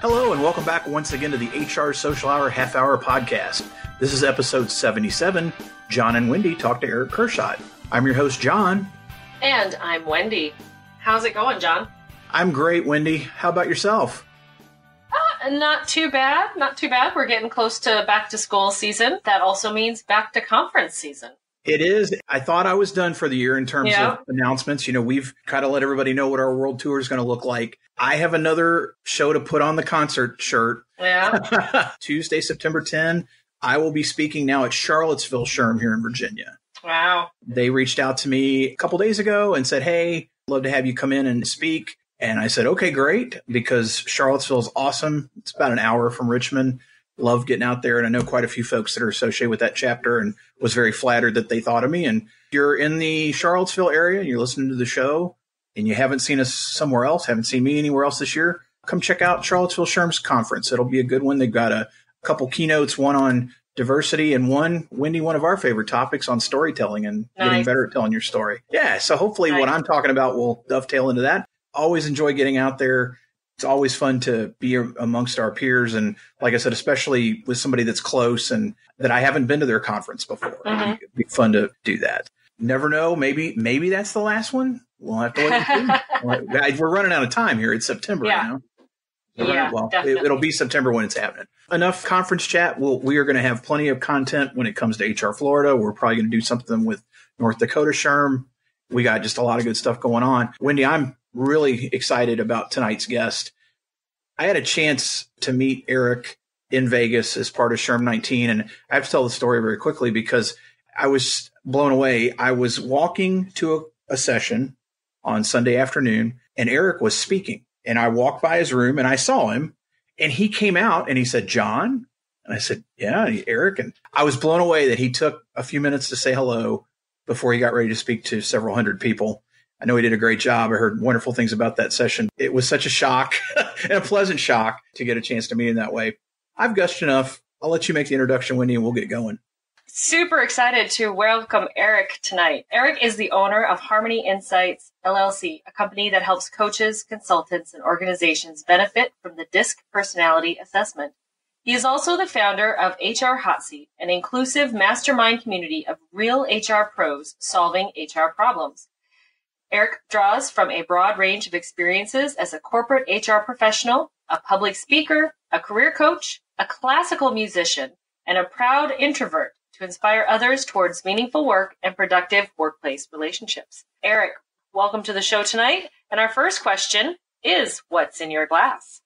Hello and welcome back once again to the HR Social Hour Half Hour Podcast. This is episode 77. John and Wendy talk to Erich Kurschat. I'm your host, John. And I'm Wendy. How's it going, John? I'm great, Wendy. How about yourself? Not too bad. Not too bad. We're getting close to back to school season. That also means back to conference season. It is. I thought I was done for the year in terms of announcements. You know, we've kind of let everybody know what our world tour is going to look like. I have another show to put on the concert shirt. Yeah. Tuesday, September 10. I will be speaking now at Charlottesville SHRM here in Virginia. Wow. They reached out to me a couple days ago and said, hey, love to have you come in and speak. And I said, okay, great, because Charlottesville is awesome. It's about an hour from Richmond. Love getting out there. And I know quite a few folks that are associated with that chapter and was very flattered that they thought of me. And if you're in the Charlottesville area and you're listening to the show and you haven't seen us somewhere else, haven't seen me anywhere else this year, come check out Charlottesville SHRM's conference. It'll be a good one. They've got a couple keynotes, one on diversity and one, Wendy, one of our favorite topics on storytelling and getting better at telling your story. Yeah. So hopefully what I'm talking about will dovetail into that. Always enjoy getting out there. It's always fun to be amongst our peers. And like I said, especially with somebody that's close and that I haven't been to their conference before. Mm-hmm. It'd be fun to do that. Never know. Maybe that's the last one. We'll have to wait and see. We're running out of time here. It's September now. It'll be September when it's happening. Enough conference chat. We are going to have plenty of content when it comes to HR Florida. We're probably going to do something with North Dakota SHRM. We got just a lot of good stuff going on. Wendy, I'm really excited about tonight's guest. I had a chance to meet Erich in Vegas as part of SHRM 19. And I have to tell the story very quickly because I was blown away. I was walking to a session on Sunday afternoon and Erich was speaking. And I walked by his room and I saw him and he came out and he said, John? And I said, yeah, Erich. And I was blown away that he took a few minutes to say hello before he got ready to speak to several hundred people. I know he did a great job. I heard wonderful things about that session. It was such a shock and a pleasant shock to get a chance to meet him that way. I've gushed enough. I'll let you make the introduction, Wendy, and we'll get going. Super excited to welcome Erich tonight. Erich is the owner of Harmony Insights, LLC, a company that helps coaches, consultants, and organizations benefit from the DISC personality assessment. He is also the founder of HR Hot Seat, an inclusive mastermind community of real HR pros solving HR problems. Erich draws from a broad range of experiences as a corporate HR professional, a public speaker, a career coach, a classical musician, and a proud introvert to inspire others towards meaningful work and productive workplace relationships. Erich, welcome to the show tonight. And our first question is, what's in your glass?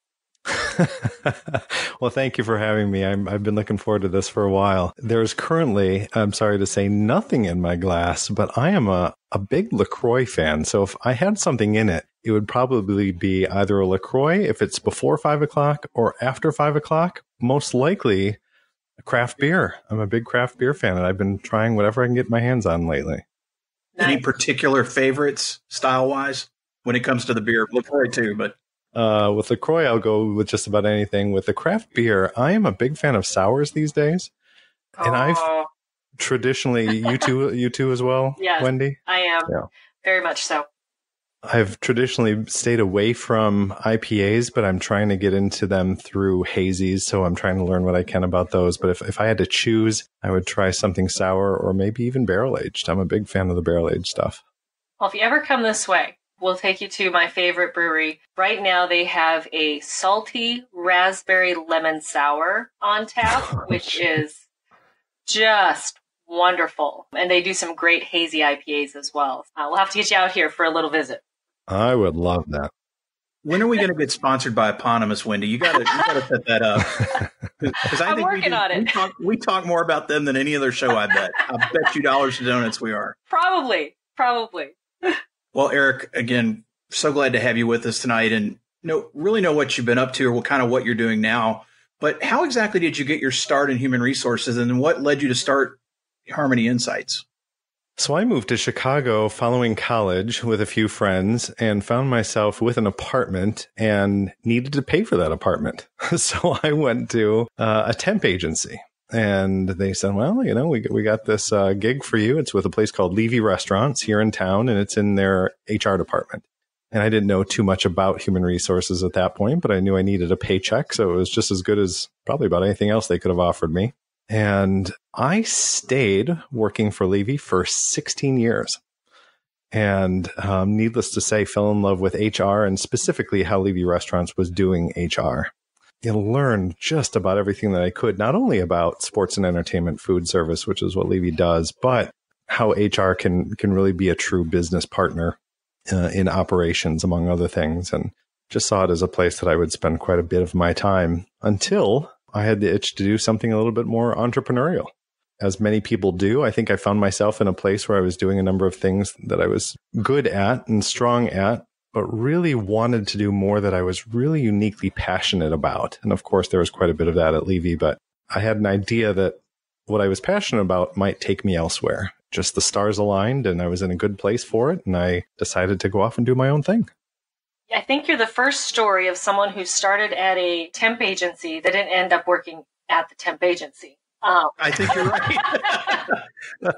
Well, thank you for having me. I've been looking forward to this for a while. There's currently, I'm sorry to say, nothing in my glass, but I am a big LaCroix fan. So if I had something in it, it would probably be either a LaCroix if it's before 5 o'clock or after 5 o'clock, most likely a craft beer. I'm a big craft beer fan and I've been trying whatever I can get my hands on lately. Nice. Any particular favorites style-wise when it comes to the beer? LaCroix too, but... With LaCroix, I'll go with just about anything. With the craft beer, I am a big fan of sours these days. And I've traditionally, you too as well, yes, Wendy? I am. Yeah. Very much so. I've traditionally stayed away from IPAs, but I'm trying to get into them through hazies. So I'm trying to learn what I can about those. But if I had to choose, I would try something sour or maybe even barrel-aged. I'm a big fan of the barrel-aged stuff. Well, if you ever come this way, we'll take you to my favorite brewery. Right now, they have a salty raspberry lemon sour on tap, which is just wonderful. And they do some great hazy IPAs as well. We'll have to get you out here for a little visit. I would love that. When are we going to get sponsored by Eponymous, Wendy? You got to set that up. I'm working on it. We talk more about them than any other show, I bet. I bet you dollars to donuts we are. Probably. Well, Erich, again, so glad to have you with us tonight and really know what you've been up to or what you're doing now. But how exactly did you get your start in human resources and what led you to start Harmony Insights? So I moved to Chicago following college with a few friends and found myself with an apartment and needed to pay for that apartment. So I went to a temp agency. And they said, well, we got this gig for you. It's with a place called Levy Restaurants here in town, and it's in their HR department. And I didn't know too much about human resources at that point, but I knew I needed a paycheck. So it was just as good as probably about anything else they could have offered me. And I stayed working for Levy for 16 years. And needless to say, fell in love with HR and specifically how Levy Restaurants was doing HR. You learned just about everything that I could, not only about sports and entertainment food service, which is what Levy does, but how HR can really be a true business partner in operations, among other things. And just saw it as a place that I would spend quite a bit of my time until I had the itch to do something a little bit more entrepreneurial. As many people do, I think I found myself in a place where I was doing a number of things that I was good at and strong at, but really wanted to do more that I was really uniquely passionate about. And of course, there was quite a bit of that at Levy, but I had an idea that what I was passionate about might take me elsewhere. Just the stars aligned and I was in a good place for it. And I decided to go off and do my own thing. I think you're the first story of someone who started at a temp agency that didn't end up working at the temp agency. I think you're right.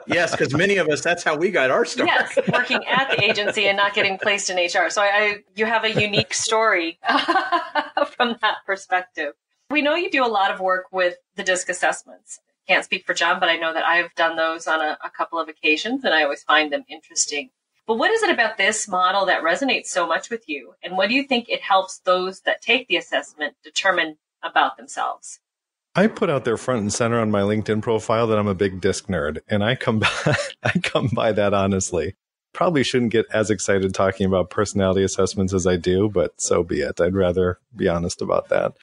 Yes, because many of us, that's how we got our start. Yes, working at the agency and not getting placed in HR. So you have a unique story from that perspective. We know you do a lot of work with the DISC assessments. Can't speak for John, but I know that I've done those on a couple of occasions, and I always find them interesting. But what is it about this model that resonates so much with you? And what do you think it helps those that take the assessment determine about themselves? I put out there front and center on my LinkedIn profile that I'm a big DISC nerd, and I come by that honestly. Probably shouldn't get as excited talking about personality assessments as I do, but so be it. I'd rather be honest about that.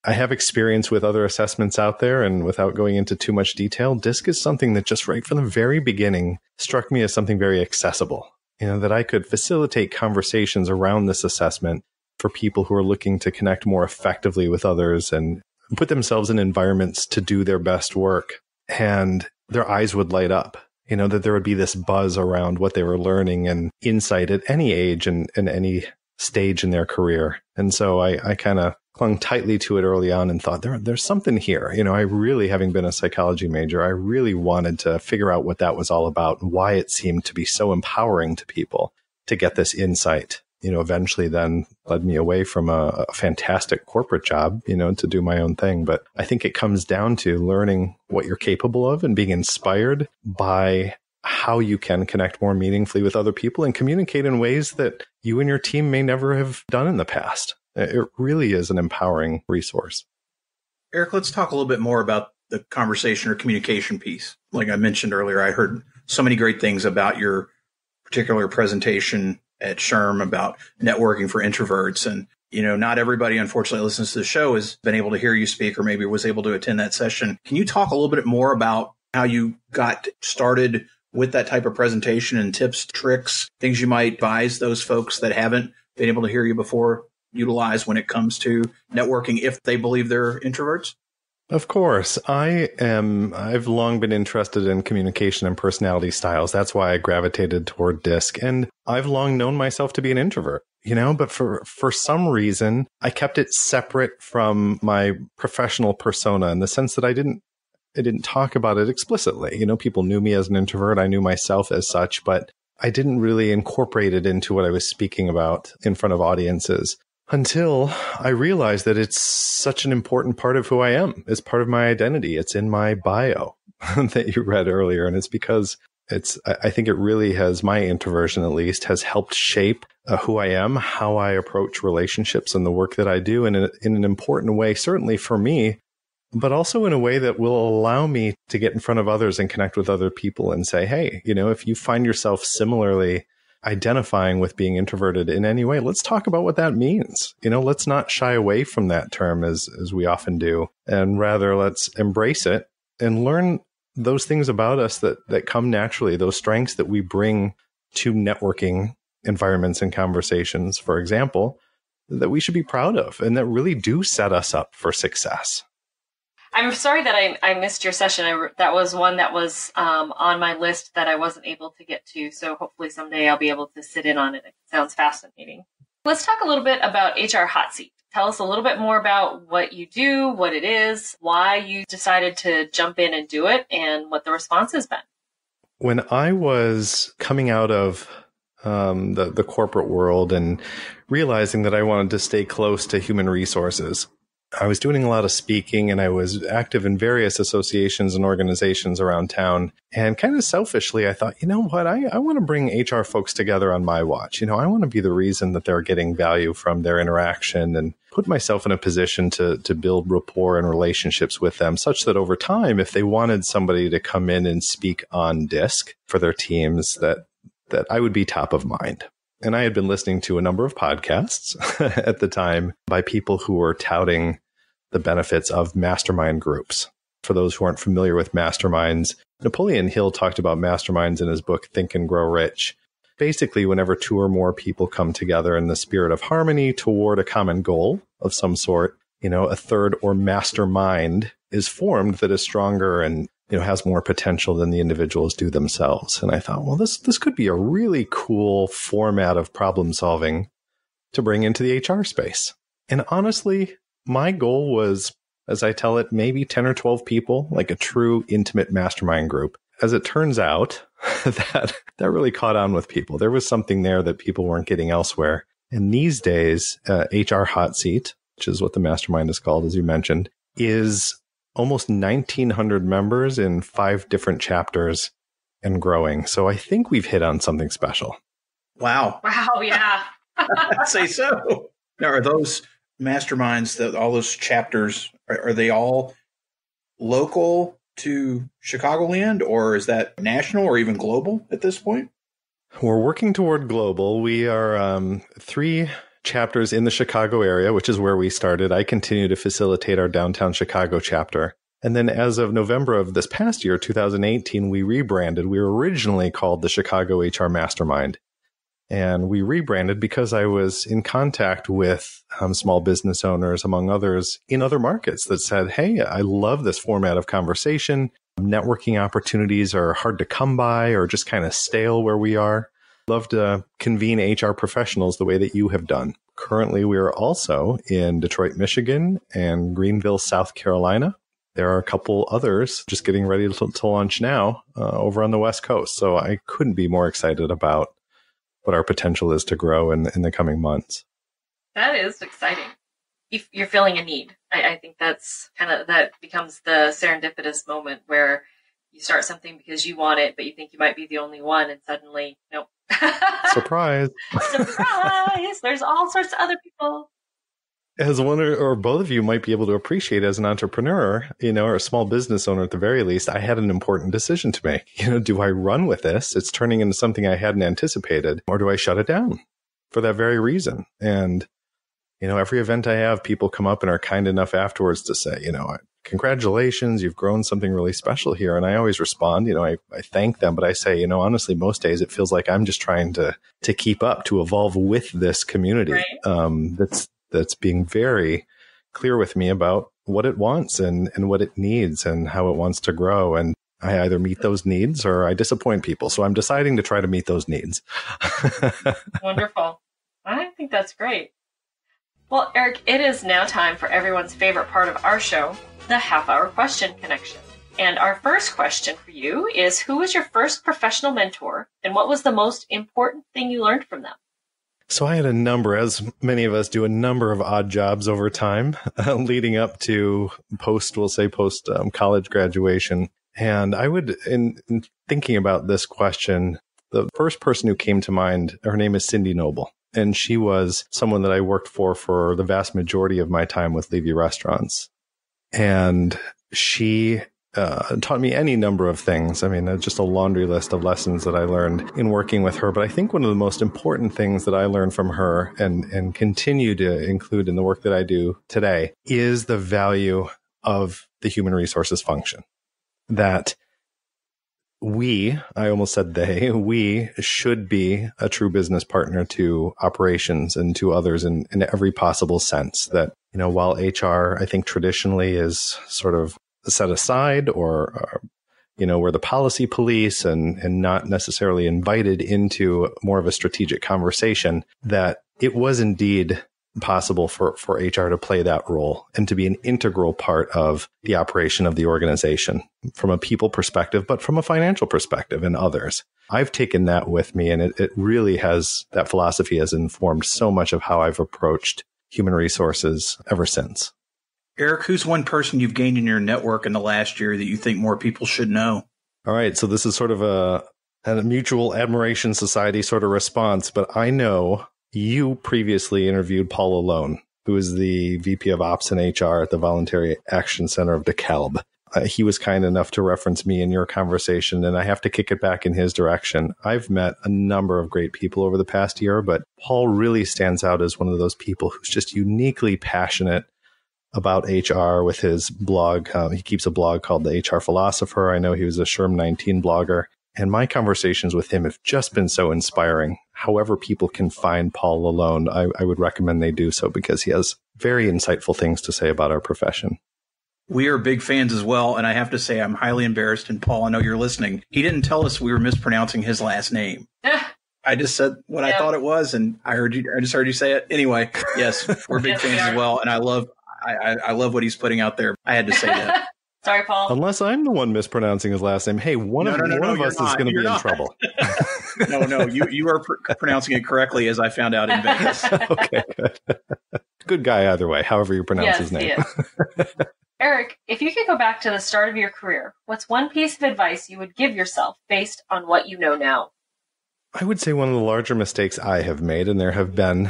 I have experience with other assessments out there, and without going into too much detail, DISC is something that just right from the very beginning struck me as something very accessible. That I could facilitate conversations around this assessment for people who are looking to connect more effectively with others and put themselves in environments to do their best work, and their eyes would light up, that there would be this buzz around what they were learning and insight at any age and any stage in their career. And so I kind of clung tightly to it early on and thought there's something here. I really, having been a psychology major, I really wanted to figure out what that was all about and why it seemed to be so empowering to people to get this insight. Eventually then led me away from a fantastic corporate job, to do my own thing. But I think it comes down to learning what you're capable of and being inspired by how you can connect more meaningfully with other people and communicate in ways that you and your team may never have done in the past. It really is an empowering resource. Erich, let's talk a little bit more about the conversation or communication piece. Like I mentioned earlier, I heard so many great things about your particular presentation at SHRM about networking for introverts. And, not everybody, unfortunately, listens to the show has been able to hear you speak or maybe was able to attend that session. Can you talk a little bit more about how you got started with that type of presentation and tips, tricks, things you might advise those folks that haven't been able to hear you before utilize when it comes to networking if they believe they're introverts? Of course. I've long been interested in communication and personality styles. That's why I gravitated toward DISC. And I've long known myself to be an introvert, but for some reason, I kept it separate from my professional persona in the sense that I didn't talk about it explicitly. People knew me as an introvert. I knew myself as such, but I didn't really incorporate it into what I was speaking about in front of audiences. Until I realized that it's such an important part of who I am. It's part of my identity. It's in my bio that you read earlier. And it's because I think it really has, my introversion at least, has helped shape who I am, how I approach relationships and the work that I do in an important way, certainly for me, but also in a way that will allow me to get in front of others and connect with other people and say, hey, if you find yourself similarly identifying with being introverted in any way, let's talk about what that means. Let's not shy away from that term as we often do, and rather let's embrace it and learn those things about us that come naturally, those strengths that we bring to networking environments and conversations, for example, that we should be proud of and that really do set us up for success. I'm sorry that I missed your session. That was one that was on my list that I wasn't able to get to. So hopefully someday I'll be able to sit in on it. It sounds fascinating. Let's talk a little bit about HR Hot Seat. Tell us a little bit more about what you do, what it is, why you decided to jump in and do it, and what the response has been. When I was coming out of the corporate world and realizing that I wanted to stay close to human resources. I was doing a lot of speaking and I was active in various associations and organizations around town. And kind of selfishly, I thought, you know what, I want to bring HR folks together on my watch. I want to be the reason that they're getting value from their interaction and put myself in a position to build rapport and relationships with them such that over time, if they wanted somebody to come in and speak on DISC for their teams, that I would be top of mind. And I had been listening to a number of podcasts at the time by people who were touting the benefits of mastermind groups. For those who aren't familiar with masterminds, Napoleon Hill talked about masterminds in his book, Think and Grow Rich. Basically, whenever two or more people come together in the spirit of harmony toward a common goal of some sort, a third or mastermind is formed that is stronger and has more potential than the individuals do themselves. And I thought, well, this could be a really cool format of problem solving to bring into the HR space. And honestly, my goal was, as I tell it, maybe 10 or 12 people, like a true intimate mastermind group. As it turns out, that really caught on with people. There was something there that people weren't getting elsewhere. And these days, HR Hot Seat, which is what the mastermind is called, as you mentioned, is almost 1,900 members in 5 different chapters and growing. So I think we've hit on something special. Wow. Wow, yeah. I'd say so. Now, are those masterminds, all those chapters, are they all local to Chicagoland, or is that national or even global at this point? We're working toward global. We are 3 chapters in the Chicago area, which is where we started. I continue to facilitate our downtown Chicago chapter. And then as of November of this past year, 2018, we rebranded. We were originally called the Chicago HR Mastermind. And we rebranded because I was in contact with small business owners, among others, in other markets that said, hey, I love this format of conversation. Networking opportunities are hard to come by or just kind of stale where we are. Love to convene HR professionals the way that you have done. Currently, we are also in Detroit, Michigan and Greenville, South Carolina. There are a couple others just getting ready to launch now over on the West Coast. So I couldn't be more excited about what our potential is to grow in the coming months. That is exciting. You're feeling a need. I think that becomes the serendipitous moment where you start something because you want it, but you think you might be the only one, and suddenly, nope. Surprise. Surprise! There's all sorts of other people. As one or both of you might be able to appreciate as an entrepreneur, or a small business owner at the very least, I had an important decision to make. Do I run with this? It's turning into something I hadn't anticipated, or do I shut it down for that very reason? And, every event I have, people come up and are kind enough afterwards to say, congratulations, you've grown something really special here. And I always respond, I thank them, but I say, honestly, most days it feels like I'm just trying to keep up, to evolve with this community. Right. That's being very clear with me about what it wants and what it needs and how it wants to grow. And I either meet those needs or I disappoint people. So I'm deciding to try to meet those needs. Wonderful. I think that's great. Well, Erich, it is now time for everyone's favorite part of our show, the half-hour question connection. And our first question for you is, who was your first professional mentor and what was the most important thing you learned from them? So I had a number, as many of us do, a number of odd jobs over time leading up to post college graduation. And I would, in thinking about this question, the first person who came to mind, her name is Cindy Noble. And she was someone that I worked for the vast majority of my time with Levy Restaurants. And she taught me any number of things. I mean, just a laundry list of lessons that I learned in working with her. But I think one of the most important things that I learned from her and continue to include in the work that I do today is the value of the human resources function. That we should be a true business partner to operations and to others in every possible sense. That, while HR, I think traditionally is sort of set aside or we're the policy police and not necessarily invited into more of a strategic conversation, that it was indeed possible for HR to play that role and to be an integral part of the operation of the organization from a people perspective, but from a financial perspective and others. I've taken that with me, and it really has, that philosophy has informed so much of how I've approached human resources ever since. Erich, who's one person you've gained in your network in the last year that you think more people should know? All right. So this is sort of a mutual admiration society sort of response, but I know you previously interviewed Paul LaLonde, who is the VP of Ops and HR at the Voluntary Action Center of DeKalb. He was kind enough to reference me in your conversation, and I have to kick it back in his direction. I've met a number of great people over the past year, but Paul really stands out as one of those people who's just uniquely passionate about HR with his blog. He keeps a blog called The HR Philosopher. I know he was a SHRM 19 blogger, and my conversations with him have just been so inspiring. However people can find Paul LaLonde, I would recommend they do so because he has very insightful things to say about our profession. We are big fans as well, and I have to say I'm highly embarrassed, and Paul, I know you're listening. He didn't tell us we were mispronouncing his last name. I just said what I thought it was, and I just heard you say it. Anyway, yes, we're big fans as well, and I love what he's putting out there. I had to say that. Sorry, Paul. Unless I'm the one mispronouncing his last name. Hey, one of us is going to be in trouble. No, you are pronouncing it correctly, as I found out in Vegas. Okay, good. Good guy either way, however you pronounce his name. Yes. Erich, if you could go back to the start of your career, what's one piece of advice you would give yourself based on what you know now? I would say one of the larger mistakes I have made, and there have been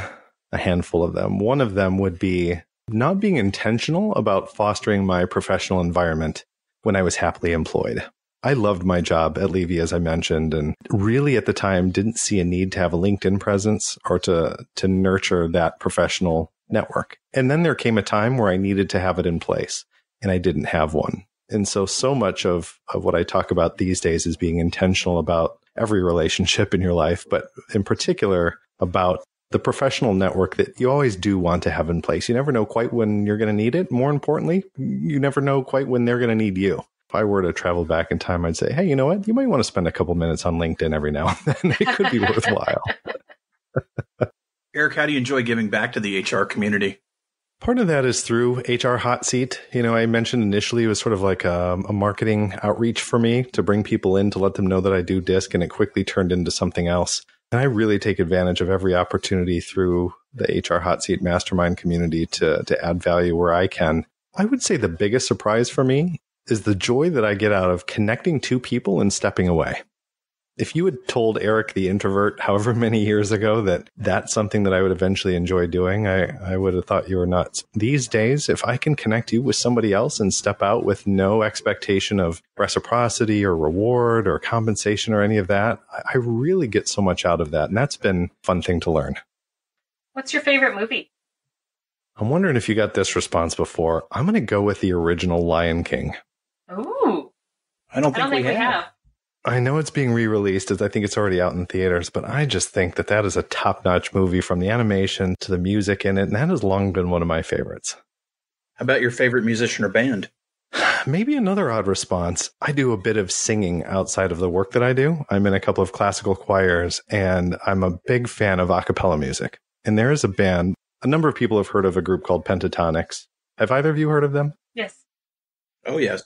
a handful of them. One of them would be not being intentional about fostering my professional environment when I was happily employed. I loved my job at Levy, as I mentioned, and really at the time didn't see a need to have a LinkedIn presence or to nurture that professional network. And then there came a time where I needed to have it in place, and I didn't have one. And so much of what I talk about these days is being intentional about every relationship in your life, but in particular about the professional network that you always do want to have in place. You never know quite when you're going to need it. More importantly, you never know quite when they're going to need you. If I were to travel back in time, I'd say, hey, you know what? You might want to spend a couple minutes on LinkedIn every now and then. It could be worthwhile. Erich, how do you enjoy giving back to the HR community? Part of that is through HR Hot Seat. You know, I mentioned initially it was sort of like a marketing outreach for me to bring people in to let them know that I do DISC, and it quickly turned into something else. And I really take advantage of every opportunity through the HR Hot Seat Mastermind community to add value where I can. I would say the biggest surprise for me is the joy that I get out of connecting two people and stepping away. If you had told Erich the introvert however many years ago that that's something that I would eventually enjoy doing, I would have thought you were nuts. These days, if I can connect you with somebody else and step out with no expectation of reciprocity or reward or compensation or any of that, I really get so much out of that. And that's been a fun thing to learn. What's your favorite movie? I'm wondering if you got this response before. I'm going to go with the original Lion King. Ooh. I don't think we have. I know it's being re-released, as I think it's already out in theaters, but I just think that is a top-notch movie, from the animation to the music in it, and that has long been one of my favorites. How about your favorite musician or band? Maybe another odd response. I do a bit of singing outside of the work that I do. I'm in a couple of classical choirs, and I'm a big fan of a cappella music. And there is a band, a number of people have heard of a group called Pentatonics. Have either of you heard of them? Yes. Oh, yes.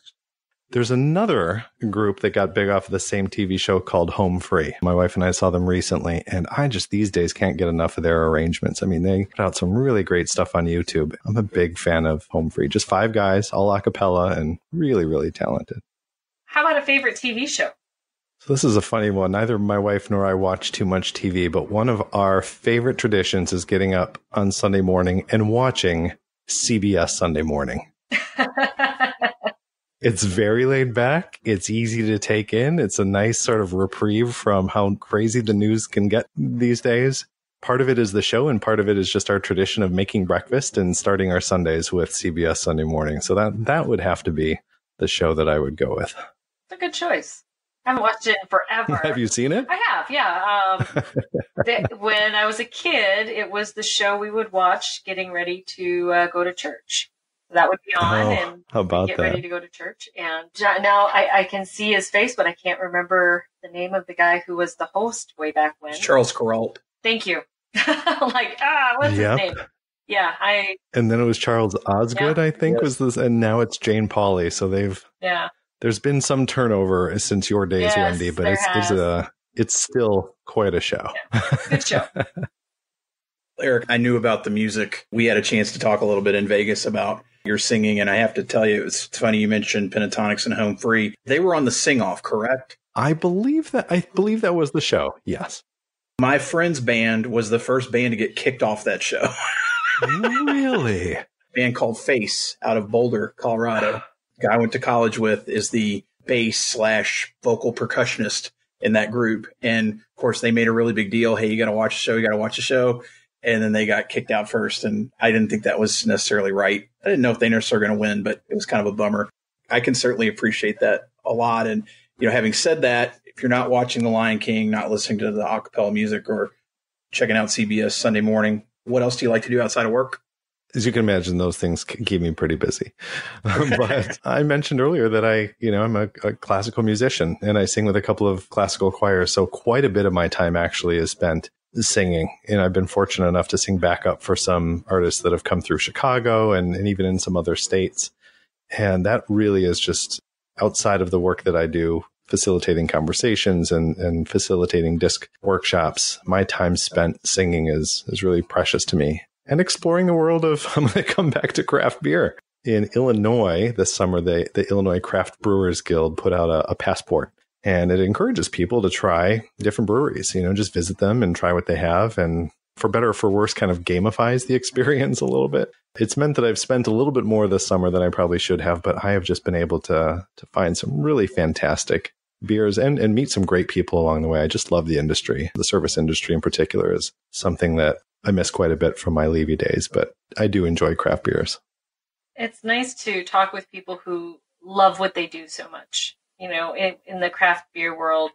There's another group that got big off of the same TV show called Home Free. My wife and I saw them recently, and I just these days can't get enough of their arrangements. I mean, they put out some really great stuff on YouTube. I'm a big fan of Home Free. Just 5 guys, all a cappella, and really, really talented. How about a favorite TV show? So this is a funny one. Neither my wife nor I watch too much TV, but one of our favorite traditions is getting up on Sunday morning and watching CBS Sunday Morning. It's very laid back. It's easy to take in. It's a nice sort of reprieve from how crazy the news can get these days. Part of it is the show, and part of it is just our tradition of making breakfast and starting our Sundays with CBS Sunday Morning. So that would have to be the show that I would go with. It's a good choice. I haven't watched it in forever. Have you seen it? I have, yeah. When I was a kid, it was the show we would watch getting ready to go to church. That would be on, and how about get ready to go to church. And now I can see his face, but I can't remember the name of the guy who was the host way back when. It's Charles Kuralt. Thank you. What's his name? Yeah, And then it was Charles Osgood, I think, was this, and now it's Jane Pauley. So there's been some turnover since your days, Wendy, but it's still quite a show. Yeah. Good show. Erich, I knew about the music. We had a chance to talk a little bit in Vegas about your singing, and I have to tell you, it's funny you mentioned Pentatonics and Home Free. They were on the sing-off, correct? I believe that was the show. Yes. My friend's band was the first band to get kicked off that show. Really? A band called Face out of Boulder, Colorado. The guy I went to college with is the bass/vocal percussionist in that group. And of course, they made a really big deal. Hey, you got to watch the show. You got to watch the show. And then they got kicked out first. And I didn't think that was necessarily right. I didn't know if they necessarily going to win, but it was kind of a bummer. I can certainly appreciate that a lot. And, having said that, if you're not watching The Lion King, not listening to the acapella music or checking out CBS Sunday morning, what else do you like to do outside of work? As you can imagine, those things keep me pretty busy. But I mentioned earlier that I'm a classical musician and I sing with a couple of classical choirs. So quite a bit of my time actually is spent singing. And I've been fortunate enough to sing backup for some artists that have come through Chicago and even in some other states. And that really is just outside of the work that I do, facilitating conversations and facilitating disc workshops. My time spent singing is really precious to me. And exploring the world of, I'm going to come back to craft beer. In Illinois this summer, the Illinois Craft Brewers Guild put out a passport. And it encourages people to try different breweries, just visit them and try what they have. And for better or for worse, kind of gamifies the experience a little bit. It's meant that I've spent a little bit more this summer than I probably should have, but I have just been able to find some really fantastic beers and meet some great people along the way. I just love the industry. The service industry in particular is something that I miss quite a bit from my Levy days, but I do enjoy craft beers. It's nice to talk with people who love what they do so much. In the craft beer world,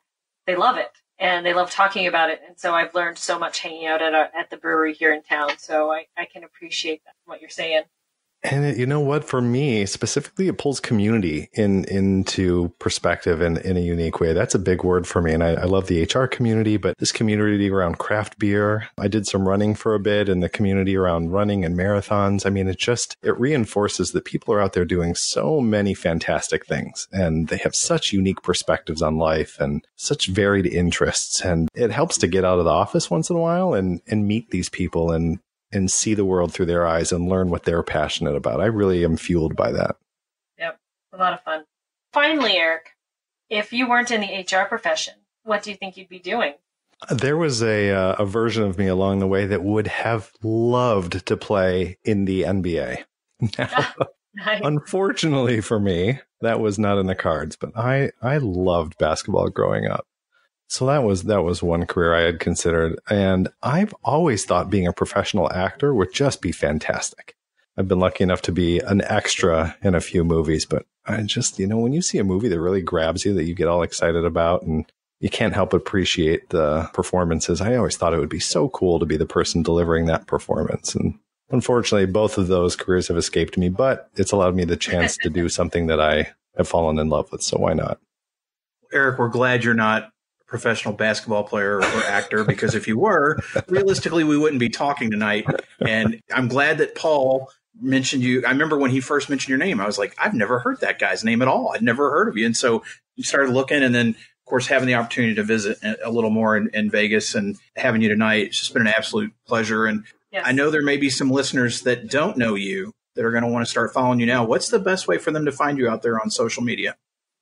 they love it and they love talking about it. And so I've learned so much hanging out at the brewery here in town. So I can appreciate that, what you're saying. And you know what? For me, specifically, it pulls community into perspective in a unique way. That's a big word for me. And I love the HR community, but this community around craft beer. I did some running for a bit and the community around running and marathons. I mean, it reinforces that people are out there doing so many fantastic things and they have such unique perspectives on life and such varied interests. And it helps to get out of the office once in a while and meet these people and see the world through their eyes and learn what they're passionate about. I really am fueled by that. Yep. A lot of fun. Finally, Erich, if you weren't in the HR profession, what do you think you'd be doing? There was a version of me along the way that would have loved to play in the NBA. Now, nice. Unfortunately for me, that was not in the cards, but I loved basketball growing up. So that was one career I had considered. And I've always thought being a professional actor would just be fantastic. I've been lucky enough to be an extra in a few movies, but I just, when you see a movie that really grabs you, that you get all excited about and you can't help but appreciate the performances, I always thought it would be so cool to be the person delivering that performance. And unfortunately, both of those careers have escaped me, but it's allowed me the chance to do something that I have fallen in love with. So why not? Erich, we're glad you're not professional basketball player or actor, because if you were, realistically, we wouldn't be talking tonight. And I'm glad that Paul mentioned you. I remember when he first mentioned your name, I was like, I've never heard that guy's name at all. I'd never heard of you. And so you started looking, and then, of course, having the opportunity to visit a little more in Vegas and having you tonight, it's just been an absolute pleasure. And yes. I know there may be some listeners that don't know you that are going to want to start following you now. What's the best way for them to find you out there on social media?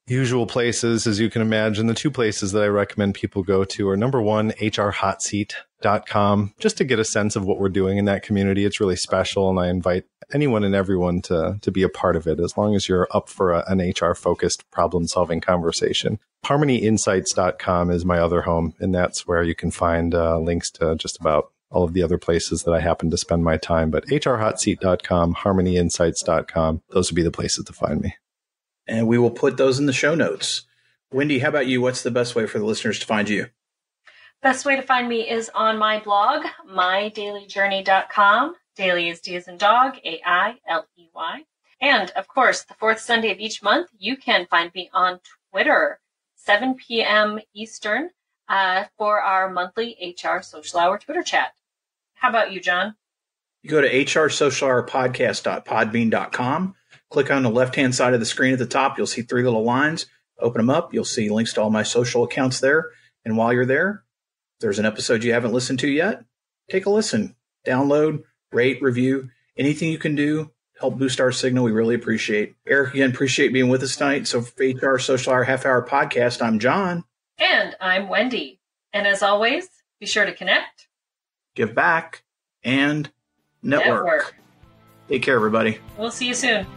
Usual places, as you can imagine. The two places that I recommend people go to are, number one, hrhotseat.com, just to get a sense of what we're doing in that community. It's really special, and I invite anyone and everyone to be a part of it, as long as you're up for an HR-focused problem-solving conversation. harmonyinsights.com is my other home, and that's where you can find links to just about all of the other places that I happen to spend my time. But hrhotseat.com, harmonyinsights.com, those would be the places to find me. And we will put those in the show notes. Wendy, how about you? What's the best way for the listeners to find you? Best way to find me is on my blog, mydailyjourney.com. Daily is D as in dog, AILEY. And, of course, the fourth Sunday of each month, you can find me on Twitter, 7 p.m. Eastern, for our monthly HR Social Hour Twitter chat. How about you, John? You go to hrsocialhourpodcast.podbean.com, click on the left-hand side of the screen at the top. You'll see 3 little lines. Open them up. You'll see links to all my social accounts there. And while you're there, if there's an episode you haven't listened to yet, take a listen, download, rate, review, anything you can do. Help boost our signal. We really appreciate. Erich, again, appreciate being with us tonight. So for HR Social Hour Half Hour Podcast, I'm John. And I'm Wendy. And as always, be sure to connect, give back, and network. Take care, everybody. We'll see you soon.